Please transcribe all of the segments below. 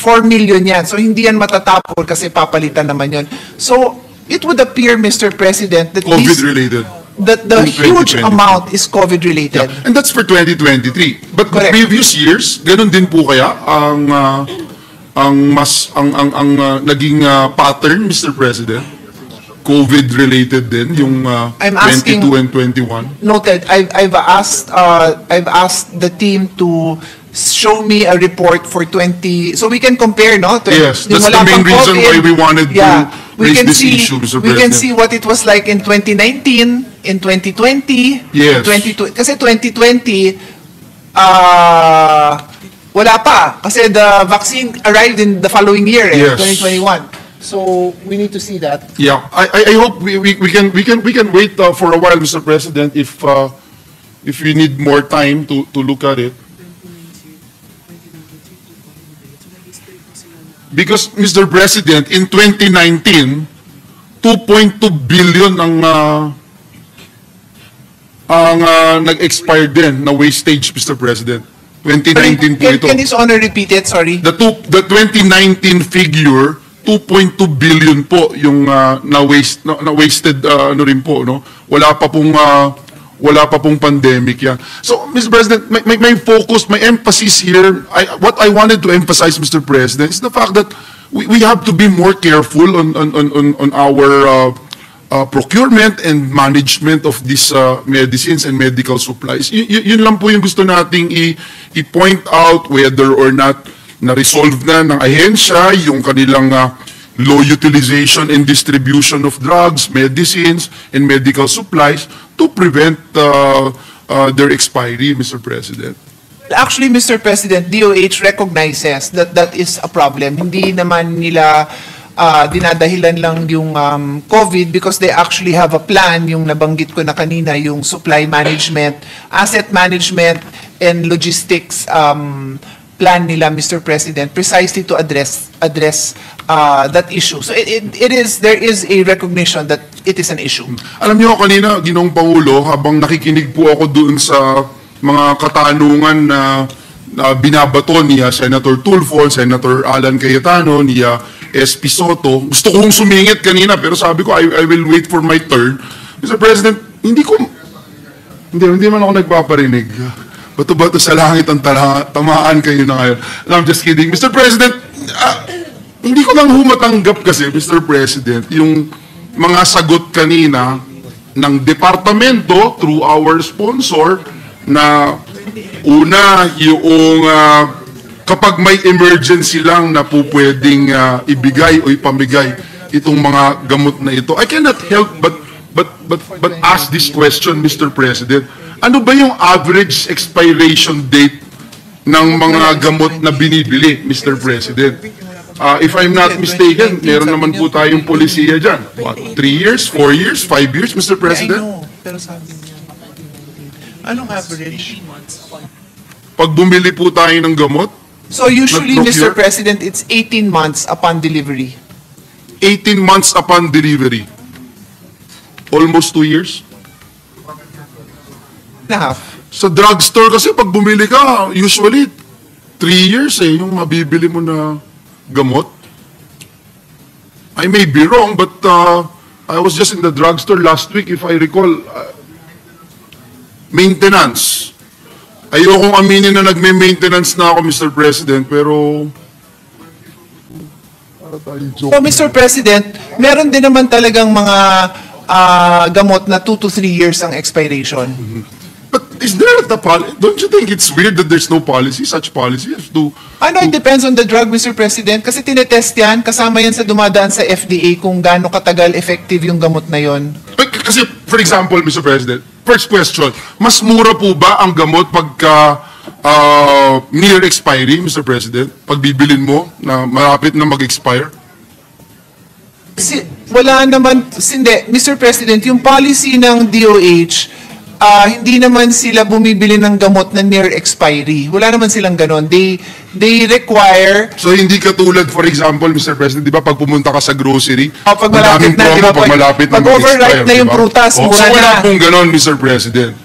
4 million yan. So hindi yan matatapon kasi papalitan naman yun. So it would appear, Mr. President, that COVID-related. that the huge amount is COVID-related. Yeah. And that's for 2023. But the Correct. previous years, ganun din po kaya ang naging pattern, Mr. President? COVID-related din yung I'm asking- 22 and 21. Noted. I've asked the team to show me a report for 20, so we can compare, no? Yes, Yung that's wala the main pang reason COVID. why we wanted to we raise can this see, issue, Mr. We can President. see what it was like in 2019, in 2020, Yes. 2020, kasi 2020, wala pa, kasi the vaccine arrived in the following year, Yes. 2021. So we need to see that. Yeah, I hope we can wait for a while, Mr. President, if we need more time to look at it. Because, Mr. President, in 2019, 2.2 billion ang nag-expire din na wastage, Mr. President. 2019 po ito. Can His Honor repeat it? Sorry. The 2019 figure, 2.2 billion po yung na-wasted ano rin po, no? Wala pa pong pandemic yan. So, Mr. President, my focus, my emphasis here, what I wanted to emphasize, Mr. President, is the fact that we have to be more careful on our procurement and management of these medicines and medical supplies. Yun lang po yung gusto nating i-point out, whether or not na-resolve na ng ahensya yung kanilang low utilization and distribution of drugs, medicines, and medical supplies to prevent their expiry, Mr. President. Actually, Mr. President, DOH recognizes that that is a problem. Hindi naman nila dinadahilan lang yung COVID because they actually have a plan, yung nabanggit ko na kanina, yung supply management, asset management, and logistics plan nila, Mr. President, precisely to address that issue. So there is a recognition that it is an issue. Alam niyo, kanina, Ginoong Pangulo, habang nakikinig po ako doon sa mga katanungan na binabato ni Senator Tulfo, Senator Alan Cayetano, ni SP Soto, gusto kong sumingit kanina, pero sabi ko, I will wait for my turn. Mr. President, hindi man ako nagpaparinig. Bato-bato sa langit ang tamaan kayo na ngayon. No, I'm just kidding. Mr. President, hindi ko lang humatanggap kasi, Mr. President, yung mga sagot kanina ng departamento through our sponsor na una, yung kapag may emergency lang na po pwedeng ibigay o ipamigay itong mga gamot na ito. I cannot help but ask this question, Mr. President. Ano ba yung average expiration date ng mga gamot na binibili, Mr. President? If I'm not mistaken, meron naman po tayong polisiya dyan. What, 3 years, 4 years, 5 years, Mr. President? I know, pero sabi niya, anong average? Pag bumili po tayo ng gamot, So usually, Nag-procure? Mr. President, it's 18 months upon delivery. 18 months upon delivery. Almost 2 years. And a half. Sa drugstore kasi pag bumili ka, usually 3 years yung mabibili mo na gamot. I may be wrong, but I was just in the drugstore last week, if I recall. Maintenance. Ayokong aminin na nagme-maintenance na ako, Mr. President, pero So, Mr. President, meron din naman talagang mga gamot na 2 to 3 years ang expiration. but is there a policy? Don't you think it's weird that there's no policy, such policy? It depends on the drug, Mr. President, kasi tinetest yan, kasama yan sa dumadaan sa FDA kung gaano katagal effective yung gamot na yon. Kasi, for example, Mr. President, first question, mas mura po ba ang gamot pagka near expiry, Mr. President? Pag bibilin mo na malapit na mag-expire? Wala naman, hindi, Mr. President, yung policy ng DOH, hindi naman sila bumibili ng gamot na near expiry. Wala naman silang ganon. They require... So, hindi katulad, for example, Mr. President, di ba, pag pumunta ka sa grocery, pag malapit na, di ba, pag malapit na pag overripe na yung prutas, so mura wala na. pong ganon, Mr. President.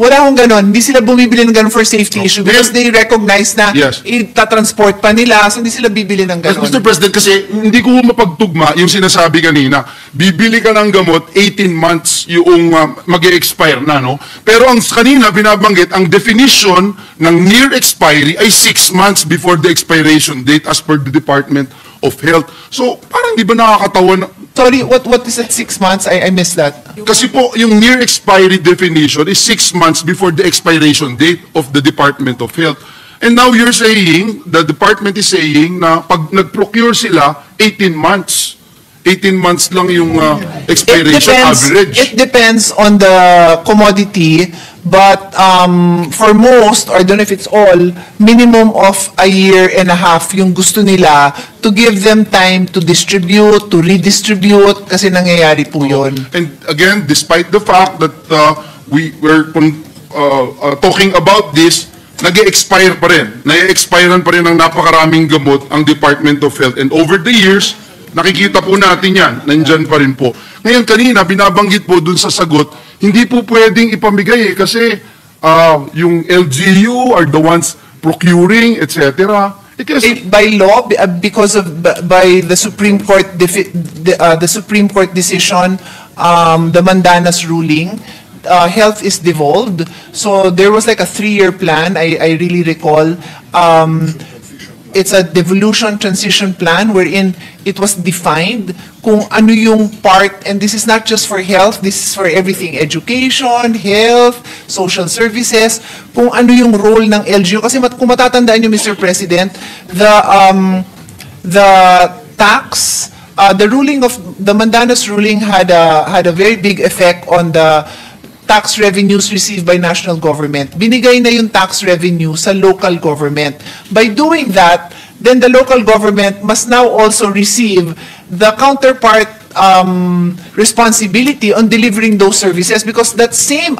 Wala akong ganon. Hindi sila bumibili ng ganon for safety issue because they recognize na Yes. itatransport pa nila, so hindi sila bibili ng ganon. Mr. President, kasi hindi ko mapagtugma yung sinasabi kanina, bibili ka ng gamot, 18 months yung mag-e-expire na, no? Pero ang kanina binabanggit, ang definition ng near expiry ay 6 months before the expiration date as per the Department of Health. So, parang di ba nakakatawa na, Sorry, what is that 6 months? I missed that. kasi po, yung near expiry definition is 6 months before the expiration date of the Department of Health. And now you're saying, the department is saying na pag nag-procure sila, 18 months. 18 months lang yung expiration average. It depends on the commodity, but for most, or I don't know if it's all, minimum of a year and a half yung gusto nila to give them time to distribute, to redistribute, kasi nangyayari po yun. And again, despite the fact that we were talking about this, nag-expire pa rin. Nag-expirean pa rin ng napakaraming gamot ang Department of Health. And over the years, nakikita po natin yan. Nandyan pa rin po. Ngayon kanina, binabanggit po dun sa sagot, hindi po pwedeng ipamigay kasi yung LGU are the ones procuring, etc. By law, because of by the Supreme Court the Supreme Court decision, the Mandanas ruling, health is devolved. So there was like a 3-year plan. I really recall. It's a devolution transition plan wherein it was defined kung ano yung part, and this is not just for health, this is for everything, education, health, social services, kung ano yung role ng LGU. Kasi kung matatandaan nyo, Mr. President, the tax, the ruling of, the Mandanas ruling had a very big effect on the tax revenues received by national government. Binigay na yung tax revenue sa local government. By doing that, then the local government must now also receive the counterpart responsibility on delivering those services, because the same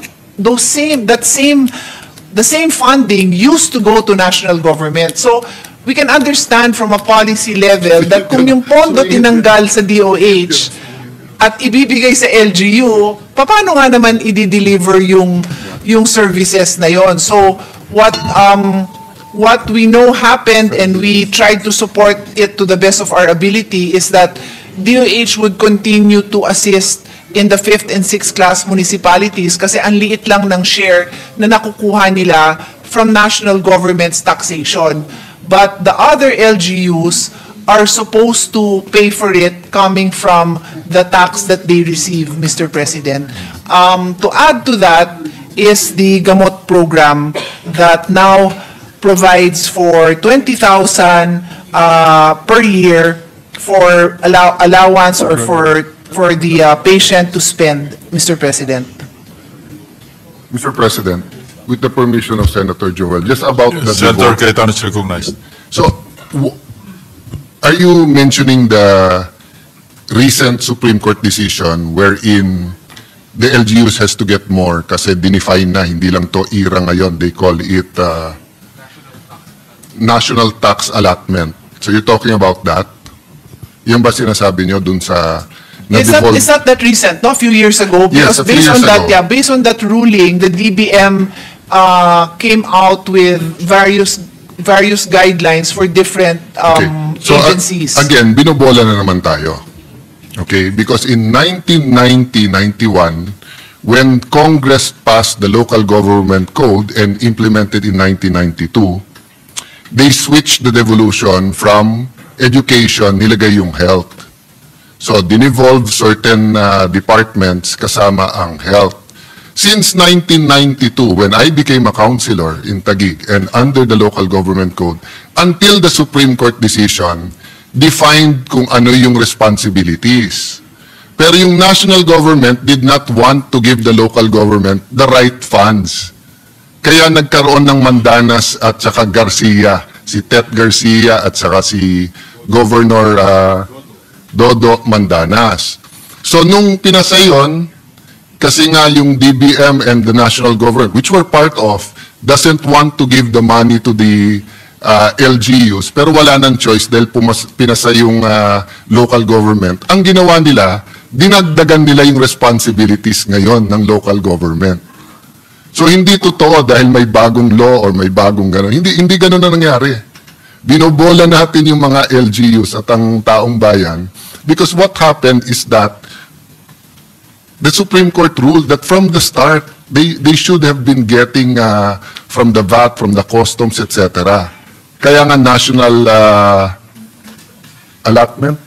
funding used to go to national government. So we can understand from a policy level that kung yung pondo tinanggal sa DOH at ibibigay sa LGU, paano nga naman i-deliver yung services na yon? So what we know happened, and we tried to support it to the best of our ability, is that DOH would continue to assist in the 5th and 6th class municipalities kasi ang liit lang ng share na nakukuha nila from national government's taxation. But the other LGUs are supposed to pay for it coming from the tax that they receive, Mr. President. To add to that is the Gamot program that now provides for 20,000 per year for allowance or for the patient to spend, Mr. President. Mr. President, with the permission of Senator Joel, just about the Senator devolved. Cayetano is recognized. So, are you mentioning the recent Supreme Court decision wherein the LGUs has to get more kasi dinefine na, hindi lang to IRA ngayon, they call it national tax allotment. So you're talking about that? Yung ba sinasabi nyo dun sa It's not that recent, no? A few years ago. Yes, Because a few years ago. based on that ruling, the DBM came out with various guidelines for different So, agencies. again, binobola na naman tayo. Okay? Because in 1990-91, when Congress passed the Local Government Code and implemented in 1992, they switched the devolution from education, nilagay yung health. So, dinevolve certain departments kasama ang health. Since 1992, when I became a councilor in Taguig and under the Local Government Code, until the Supreme Court decision, defined kung ano yung responsibilities. Pero yung national government did not want to give the local government the right funds. Kaya nagkaroon ng Mandanas at saka Garcia, si Tet Garcia at saka si Governor Dodo Mandanas. So nung pinasa yun, kasi nga yung DBM and the national government, which we're part of, doesn't want to give the money to the LGUs, pero wala nang choice dahil pinasa yung local government. Ang ginawa nila, dinagdagan nila yung responsibilities ngayon ng local government. So hindi totoo dahil may bagong law or may bagong gano'n. Hindi gano'n na nangyari. Binobola natin yung mga LGUs at ang taong bayan because what happened is that the Supreme Court ruled that from the start, they should have been getting from the VAT, from the customs, etc. Kaya nga national allotment,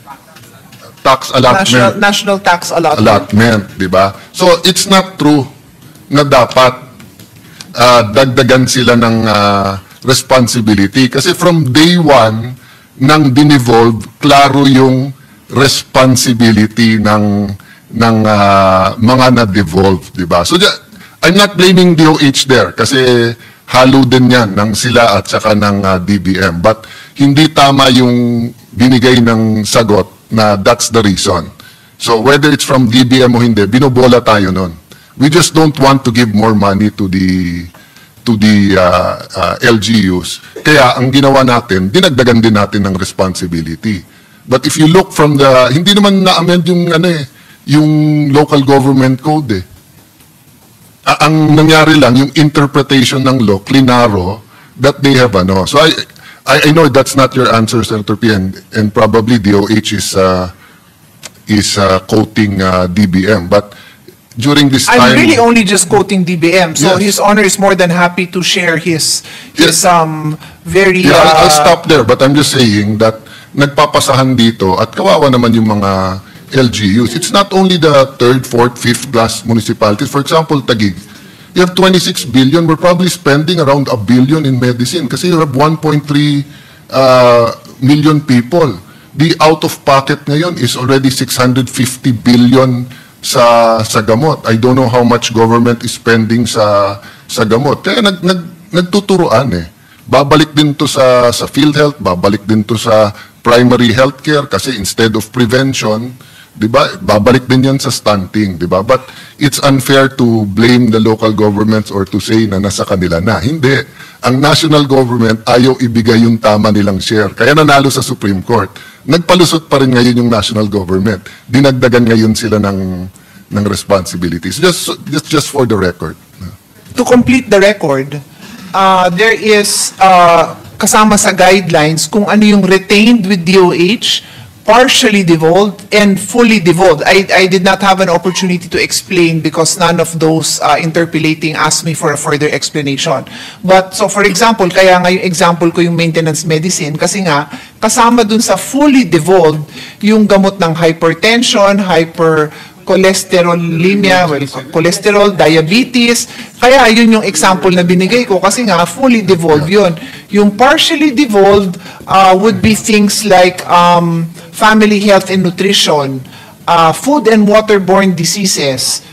tax allotment. National tax Allotment, di ba? So it's not true na dapat dagdagan sila ng responsibility. Kasi from day one, nang dinevolve, klaro yung responsibility ng mga na-devolve, di ba? So I'm not blaming DOH there kasi halo din yan ng sila at saka ng DBM. But hindi tama yung binigay ng sagot na that's the reason. So whether it's from DBM o hindi, binobola tayo nun. We just don't want to give more money to the LGUs. Kaya ang ginawa natin, dinagdagan din natin ng responsibility. But if you look from the, hindi naman na-amend yung local government code eh. Ang nangyari lang, yung interpretation ng law, klinaro, that they have So I know that's not your answer, Senator P, and probably DOH is quoting DBM. But during this time... I'm really only just quoting DBM. So Yes. His Honor is more than happy to share his very... Yeah, I'll stop there, but I'm just saying that nagpapasahan dito at kawawa naman yung mga LGUs. It's not only the 3rd, 4th, 5th class municipalities. For example, Taguig, you have 26 billion. We're probably spending around 1 billion in medicine kasi you have 1.3 million people. The out-of-pocket ngayon is already 650 billion sa gamot. I don't know how much government is spending sa gamot. Kaya nagtuturoan eh. Babalik din to sa PhilHealth, babalik din to sa primary healthcare kasi instead of prevention, 'di ba? Babalik din 'yan sa stunting, 'di ba? But it's unfair to blame the local governments or to say na nasa kanila na. Hindi. Ang national government ayaw ibigay yung tama nilang share. Kaya nanalo sa Supreme Court. Nagpalusot pa rin ngayon yung national government. Dinagdagan ngayon sila ng responsibilities. Just for the record. To complete the record, there is kasama sa guidelines kung ano yung retained with DOH, partially devolved, and fully devolved. I did not have an opportunity to explain because none of those interpolating asked me for a further explanation. But, so for example, kaya nga yung example ko yung maintenance medicine kasi nga, kasama dun sa fully devolved yung gamot ng hypertension, hypercholesterolemia, cholesterol, diabetes. Kaya yun yung example na binigay ko kasi nga fully devolved yun. Yung partially devolved would be things like family health and nutrition, food and waterborne diseases,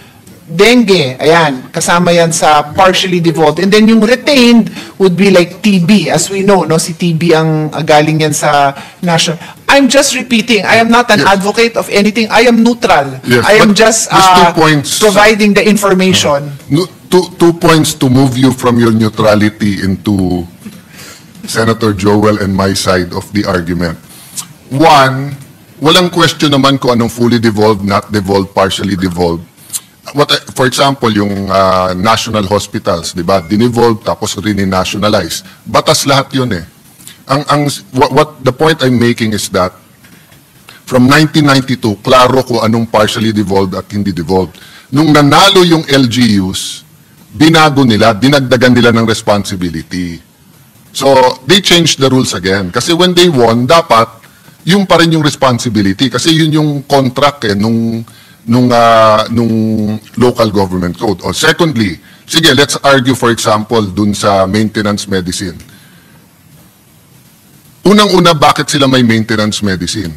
dengue, ayan, kasama yan sa partially devolved. And then yung retained would be like TB. As we know, no, si TB ang galing yan sa national. I'm just repeating, I am not an advocate of anything. I am neutral. Yes, I am but just these 2 points, providing the information. Two points to move you from your neutrality into Senator Joel and my side of the argument. One, walang question naman kung anong fully devolved, not devolved, partially devolved. For example, yung national hospitals, di ba? Dinevolved tapos rin-nationalize. Batas lahat yun eh. What the point I'm making is that from 1992, klaro kung anong partially devolved at hindi devolved. Nung nanalo yung LGUs, binago nila, dinagdagan nila ng responsibility. So, they changed the rules again. Kasi when they won, dapat yung pa rin yung responsibility kasi yun yung contract eh nung local government code. O secondly, sige, let's argue for example dun sa maintenance medicine. Unang-una, bakit sila may maintenance medicine?